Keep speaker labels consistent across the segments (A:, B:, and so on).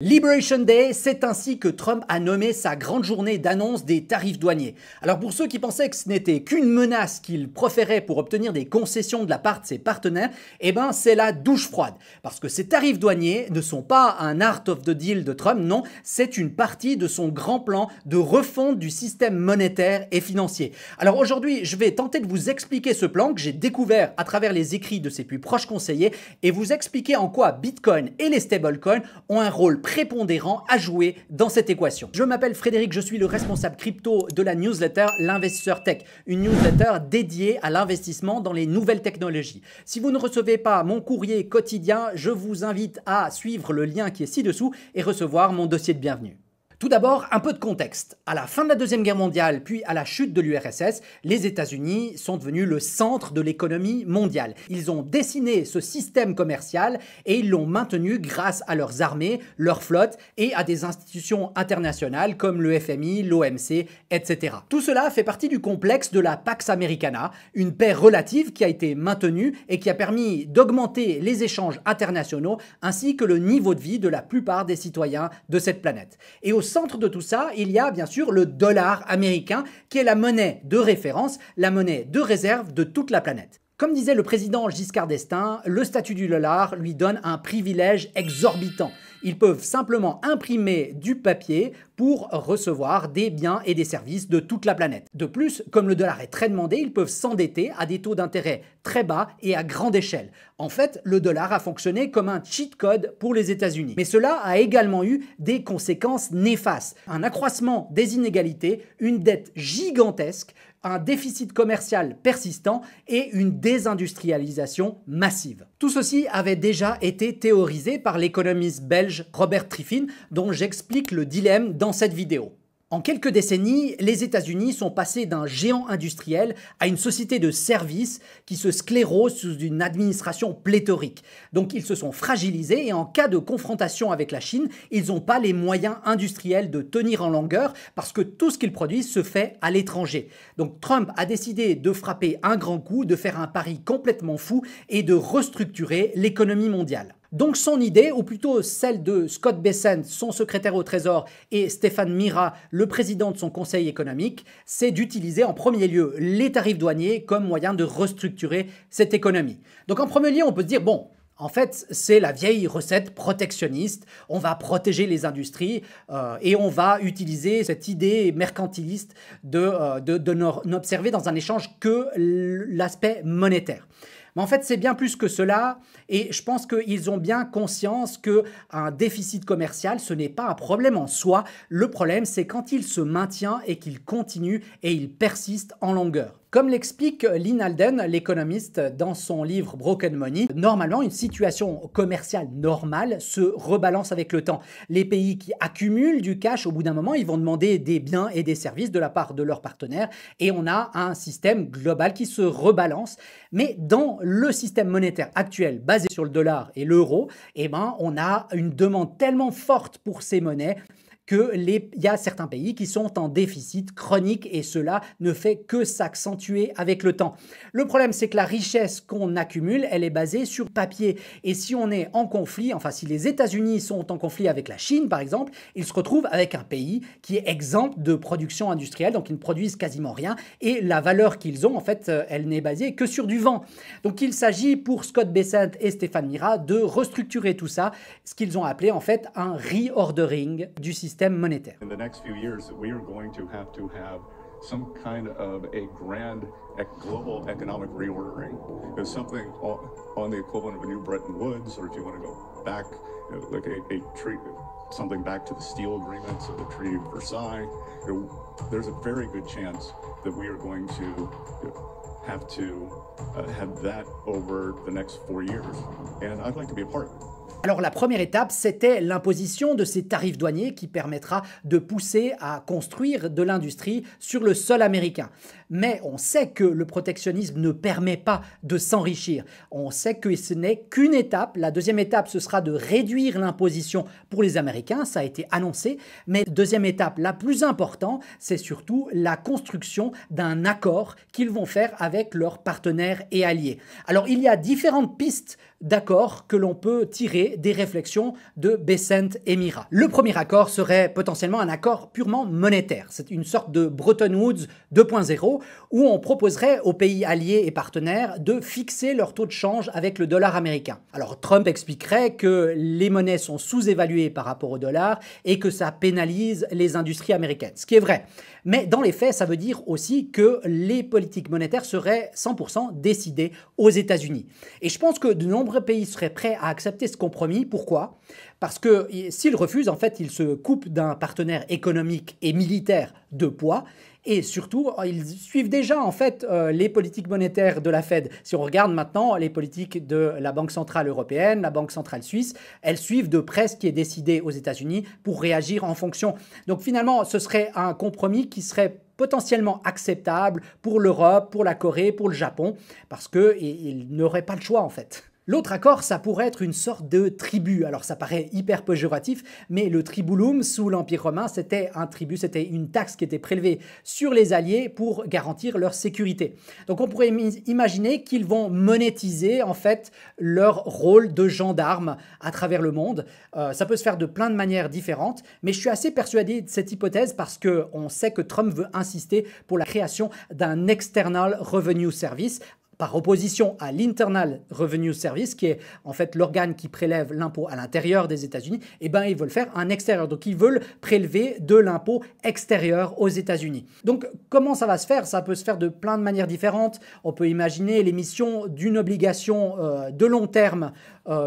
A: Liberation Day, c'est ainsi que Trump a nommé sa grande journée d'annonce des tarifs douaniers. Alors pour ceux qui pensaient que ce n'était qu'une menace qu'il proférait pour obtenir des concessions de la part de ses partenaires, eh ben c'est la douche froide. Parce que ces tarifs douaniers ne sont pas un art of the deal de Trump, non, c'est une partie de son grand plan de refonte du système monétaire et financier. Alors aujourd'hui, je vais tenter de vous expliquer ce plan que j'ai découvert à travers les écrits de ses plus proches conseillers et vous expliquer en quoi Bitcoin et les stablecoins ont un rôle prépondérant à jouer dans cette équation. Je m'appelle Frédéric, je suis le responsable crypto de la newsletter L'Investisseur Tech, une newsletter dédiée à l'investissement dans les nouvelles technologies. Si vous ne recevez pas mon courrier quotidien, je vous invite à suivre le lien qui est ci-dessous et recevoir mon dossier de bienvenue. Tout d'abord, un peu de contexte. À la fin de la Deuxième Guerre mondiale, puis à la chute de l'URSS, les États-Unis sont devenus le centre de l'économie mondiale. Ils ont dessiné ce système commercial et ils l'ont maintenu grâce à leurs armées, leur flotte et à des institutions internationales comme le FMI, l'OMC, etc. Tout cela fait partie du complexe de la Pax Americana, une paix relative qui a été maintenue et qui a permis d'augmenter les échanges internationaux ainsi que le niveau de vie de la plupart des citoyens de cette planète. Et au centre de tout ça, il y a bien sûr le dollar américain qui est la monnaie de référence, la monnaie de réserve de toute la planète. Comme disait le président Giscard d'Estaing, le statut du dollar lui donne un privilège exorbitant. Ils peuvent simplement imprimer du papier pour recevoir des biens et des services de toute la planète. De plus, comme le dollar est très demandé, ils peuvent s'endetter à des taux d'intérêt très bas et à grande échelle. En fait, le dollar a fonctionné comme un cheat code pour les États-Unis. Mais cela a également eu des conséquences néfastes. Un accroissement des inégalités, une dette gigantesque, un déficit commercial persistant et une désindustrialisation massive. Tout ceci avait déjà été théorisé par l'économiste belge Robert Triffin, dont j'explique le dilemme dans cette vidéo. En quelques décennies, les États-Unis sont passés d'un géant industriel à une société de services qui se sclérose sous une administration pléthorique. Donc ils se sont fragilisés et en cas de confrontation avec la Chine, ils n'ont pas les moyens industriels de tenir en longueur parce que tout ce qu'ils produisent se fait à l'étranger. Donc Trump a décidé de frapper un grand coup, de faire un pari complètement fou et de restructurer l'économie mondiale. Donc son idée, ou plutôt celle de Scott Bessent, son secrétaire au Trésor, et Stéphane Mira, le président de son conseil économique, c'est d'utiliser en premier lieu les tarifs douaniers comme moyen de restructurer cette économie. Donc en premier lieu, on peut se dire, bon, en fait, c'est la vieille recette protectionniste. On va protéger les industries et on va utiliser cette idée mercantiliste de n'observer dans un échange que l'aspect monétaire. Mais en fait, c'est bien plus que cela et je pense qu'ils ont bien conscience qu'un déficit commercial, ce n'est pas un problème en soi. Le problème, c'est quand il se maintient et qu'il continue et il persiste en longueur. Comme l'explique Lynn Alden, l'économiste, dans son livre Broken Money, normalement, une situation commerciale normale se rebalance avec le temps. Les pays qui accumulent du cash, au bout d'un moment, ils vont demander des biens et des services de la part de leurs partenaires et on a un système global qui se rebalance. Mais dans le système monétaire actuel, basé sur le dollar et l'euro, eh ben, on a une demande tellement forte pour ces monnaies qu'il y a certains pays qui sont en déficit chronique et cela ne fait que s'accentuer avec le temps. Le problème, c'est que la richesse qu'on accumule, elle est basée sur papier. Et si on est en conflit, enfin si les États-Unis sont en conflit avec la Chine, par exemple, ils se retrouvent avec un pays qui est exempt de production industrielle, donc ils ne produisent quasiment rien. Et la valeur qu'ils ont, en fait, elle n'est basée que sur du vent. Donc il s'agit pour Scott Bessent et Stéphane Mira de restructurer tout ça, ce qu'ils ont appelé en fait un reordering du système monétaire.
B: In the next few years, we are going to have some kind of a grand global economic reordering. There's something on the equivalent of a new Bretton Woods, or if you want to go back, like a treaty, something back to the steel agreements of the Treaty of Versailles. There's a very good chance that we are going to have that over the next 4 years, and I'd like to be a part of it.
A: Alors la première étape, c'était l'imposition de ces tarifs douaniers qui permettra de pousser à construire de l'industrie sur le sol américain. Mais on sait que le protectionnisme ne permet pas de s'enrichir. On sait que ce n'est qu'une étape. La deuxième étape, ce sera de réduire l'imposition pour les Américains. Ça a été annoncé. Mais deuxième étape, la plus importante, c'est surtout la construction d'un accord qu'ils vont faire avec leurs partenaires et alliés. Alors, il y a différentes pistes d'accords que l'on peut tirer des réflexions de Bessent et Mira. Le premier accord serait potentiellement un accord purement monétaire. C'est une sorte de Bretton Woods 2.0 où on proposerait aux pays alliés et partenaires de fixer leur taux de change avec le dollar américain. Alors Trump expliquerait que les monnaies sont sous-évaluées par rapport au dollar et que ça pénalise les industries américaines, ce qui est vrai. Mais dans les faits, ça veut dire aussi que les politiques monétaires seraient 100% décidées aux États-Unis. Et je pense que de nombreux pays seraient prêts à accepter ce compromis. Pourquoi ? Parce que s'ils refusent, en fait, ils se coupent d'un partenaire économique et militaire de poids. Et surtout, ils suivent déjà en fait les politiques monétaires de la Fed. Si on regarde maintenant les politiques de la Banque centrale européenne, la Banque centrale suisse, elles suivent de près ce qui est décidé aux États-Unis pour réagir en fonction. Donc finalement, ce serait un compromis qui serait potentiellement acceptable pour l'Europe, pour la Corée, pour le Japon, parce qu'ils n'auraient pas le choix en fait. L'autre accord, ça pourrait être une sorte de tribut. Alors ça paraît hyper péjoratif, mais le tribulum sous l'Empire romain, c'était un tribut, c'était une taxe qui était prélevée sur les alliés pour garantir leur sécurité. Donc on pourrait imaginer qu'ils vont monétiser en fait leur rôle de gendarme à travers le monde. Ça peut se faire de plein de manières différentes, mais je suis assez persuadé de cette hypothèse parce qu'on sait que Trump veut insister pour la création d'un External Revenue Service, par opposition à l'Internal Revenue Service, qui est en fait l'organe qui prélève l'impôt à l'intérieur des États-Unis, eh ben, ils veulent faire un extérieur. Donc, ils veulent prélever de l'impôt extérieur aux États-Unis. Donc, comment ça va se faire? Ça peut se faire de plein de manières différentes. On peut imaginer l'émission d'une obligation de long terme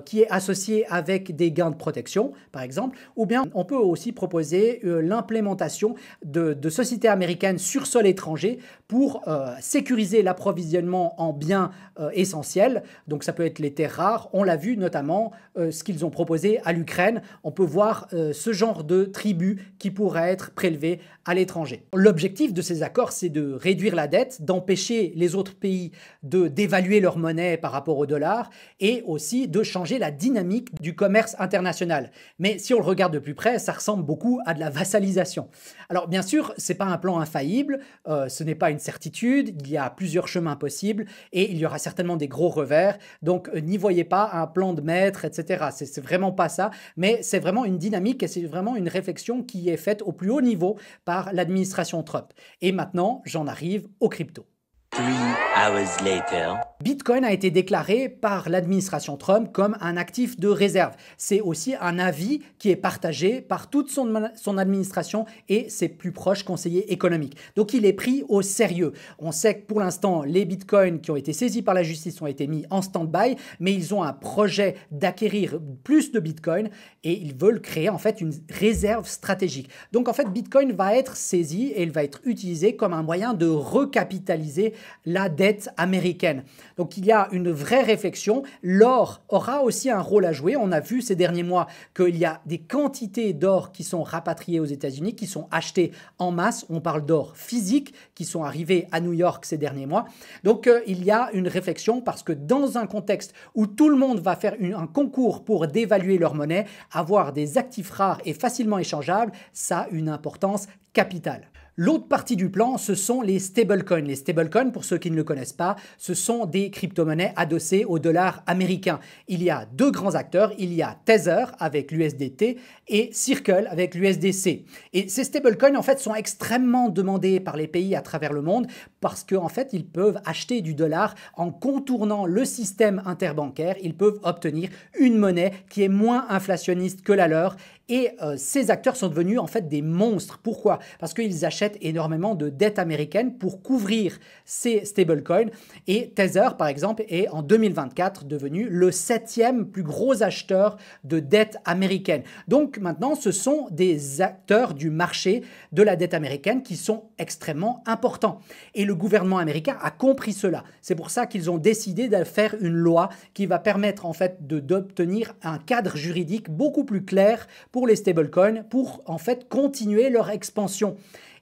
A: qui est associée avec des gains de protection, par exemple. Ou bien, on peut aussi proposer l'implémentation de sociétés américaines sur sol étranger pour sécuriser l'approvisionnement en biens essentiels. Donc ça peut être les terres rares. On l'a vu notamment ce qu'ils ont proposé à l'Ukraine. On peut voir ce genre de tribut qui pourrait être prélevé à l'étranger. L'objectif de ces accords, c'est de réduire la dette, d'empêcher les autres pays de dévaluer leur monnaie par rapport au dollar et aussi de changer la dynamique du commerce international. Mais si on le regarde de plus près, ça ressemble beaucoup à de la vassalisation. Alors bien sûr, ce n'est pas un plan infaillible, ce n'est pas une certitude, il y a plusieurs chemins possibles et il y aura certainement des gros revers. Donc n'y voyez pas un plan de maître, etc. C'est vraiment pas ça, mais c'est vraiment une dynamique et c'est vraiment une réflexion qui est faite au plus haut niveau par l'administration Trump. Et maintenant, j'en arrive aux cryptos.
C: 3 hours later.
A: Bitcoin a été déclaré par l'administration Trump comme un actif de réserve. C'est aussi un avis qui est partagé par toute son administration et ses plus proches conseillers économiques. Donc il est pris au sérieux. On sait que pour l'instant, les bitcoins qui ont été saisis par la justice ont été mis en stand-by, mais ils ont un projet d'acquérir plus de bitcoins et ils veulent créer en fait une réserve stratégique. Donc en fait, bitcoin va être saisi et il va être utilisé comme un moyen de recapitaliser la dette américaine. Donc il y a une vraie réflexion. L'or aura aussi un rôle à jouer. On a vu ces derniers mois qu'il y a des quantités d'or qui sont rapatriées aux États-Unis, qui sont achetées en masse. On parle d'or physique qui sont arrivés à New York ces derniers mois. Donc il y a une réflexion parce que dans un contexte où tout le monde va faire un concours pour dévaluer leur monnaie, avoir des actifs rares et facilement échangeables, ça a une importance capitale. L'autre partie du plan, ce sont les stablecoins. Les stablecoins, pour ceux qui ne le connaissent pas, ce sont des crypto-monnaies adossées au dollar américain. Il y a deux grands acteurs. Il y a Tether avec l'USDT et Circle avec l'USDC. Et ces stablecoins, en fait, sont extrêmement demandés par les pays à travers le monde parce qu'en fait, ils peuvent acheter du dollar en contournant le système interbancaire. Ils peuvent obtenir une monnaie qui est moins inflationniste que la leur. Et ces acteurs sont devenus en fait des monstres. Pourquoi? Parce qu'ils achètent énormément de dettes américaines pour couvrir ces stablecoins. Et Tether, par exemple, est en 2024 devenu le 7e plus gros acheteur de dettes américaines. Donc maintenant, ce sont des acteurs du marché de la dette américaine qui sont extrêmement importants. Et le gouvernement américain a compris cela. C'est pour ça qu'ils ont décidé de faire une loi qui va permettre en fait d'obtenir un cadre juridique beaucoup plus clair pour les stablecoins pour en fait continuer leur expansion.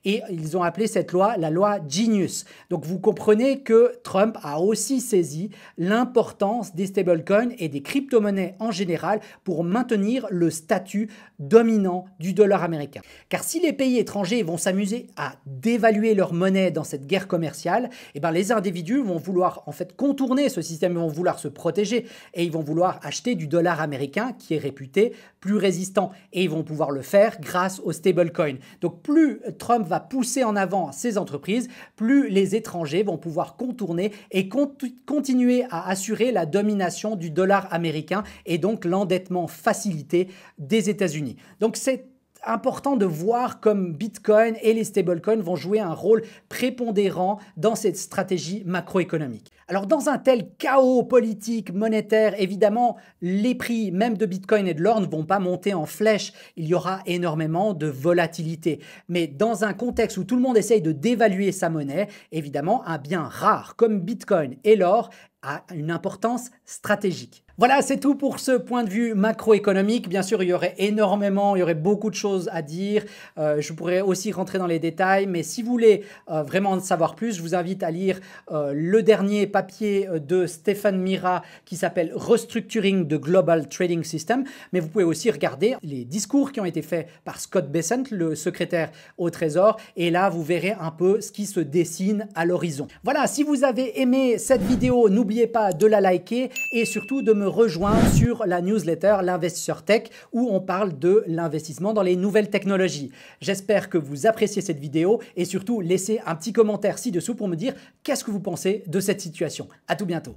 A: et ils ont appelé cette loi la loi Genius. Donc vous comprenez que Trump a aussi saisi l'importance des stablecoins et des crypto-monnaies en général pour maintenir le statut dominant du dollar américain. Car si les pays étrangers vont s'amuser à dévaluer leur monnaie dans cette guerre commerciale, eh ben les individus vont vouloir en fait contourner ce système, ils vont vouloir se protéger et ils vont vouloir acheter du dollar américain qui est réputé plus résistant et ils vont pouvoir le faire grâce aux stablecoins. Donc plus Trump va pousser en avant ces entreprises, plus les étrangers vont pouvoir contourner et continuer à assurer la domination du dollar américain et donc l'endettement facilité des États-Unis. Donc c'est important de voir comme Bitcoin et les stablecoins vont jouer un rôle prépondérant dans cette stratégie macroéconomique. Alors dans un tel chaos politique, monétaire, évidemment, les prix même de Bitcoin et de l'or ne vont pas monter en flèche. Il y aura énormément de volatilité. Mais dans un contexte où tout le monde essaye de dévaluer sa monnaie, évidemment, un bien rare comme Bitcoin et l'or a une importance stratégique. Voilà, c'est tout pour ce point de vue macroéconomique. Bien sûr, il y aurait beaucoup de choses à dire. Je pourrais aussi rentrer dans les détails, mais si vous voulez vraiment en savoir plus, je vous invite à lire le dernier papier de Stéphane Mira qui s'appelle Restructuring the Global Trading System. Mais vous pouvez aussi regarder les discours qui ont été faits par Scott Bessent, le secrétaire au Trésor. Et là, vous verrez un peu ce qui se dessine à l'horizon. Voilà, si vous avez aimé cette vidéo, n'oubliez pas de la liker et surtout de me rejoindre sur la newsletter L'Investisseur Tech où on parle de l'investissement dans les nouvelles technologies. J'espère que vous appréciez cette vidéo et surtout laissez un petit commentaire ci-dessous pour me dire qu'est-ce que vous pensez de cette situation. À tout bientôt.